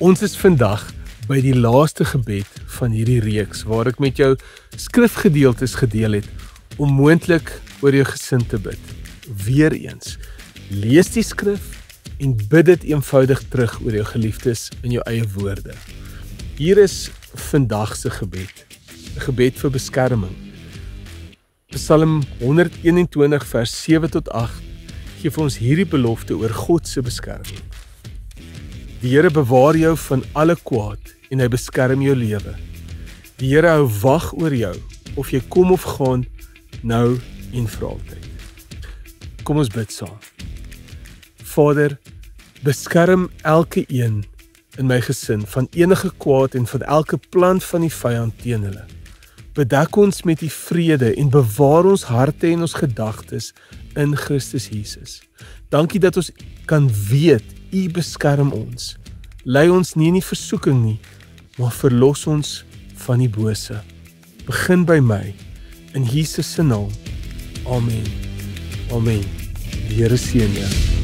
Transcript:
Ons is vandag by die laaste gebed van hierdie reeks waar ek met jou skrifgedeeltes gedeel het om moontlik oor jou gesin te bid. Weereens, lees die skrif en bid dit eenvoudig terug oor jou geliefdes in jou eie woorde. Hier is vandag se gebed, 'n gebed vir beskerming. Psalm 121 vers 7 tot 8 gee vir ons hierdie belofte oor God se beskerming. Die Here bewaar jou van alle kwaad en hy beskerm jou lewe. Die Here hou wag oor jou, of jy kom of gaan, nou en vir altyd. Kom ons bid saam. Vader, beskerm elke een in my gesin van enige kwaad en van elke plan van die vyand teen hulle. Bedek ons met die vrede en bewaar ons harte en ons gedagtes in Christus Jesus. Dankie dat ons kan weet, U beskerm ons. Lei ons nie in die versoeking nie, maar verlos ons van die bose. Begin by my, in Jesus se naam. Amen. Amen. Die Here seën jou.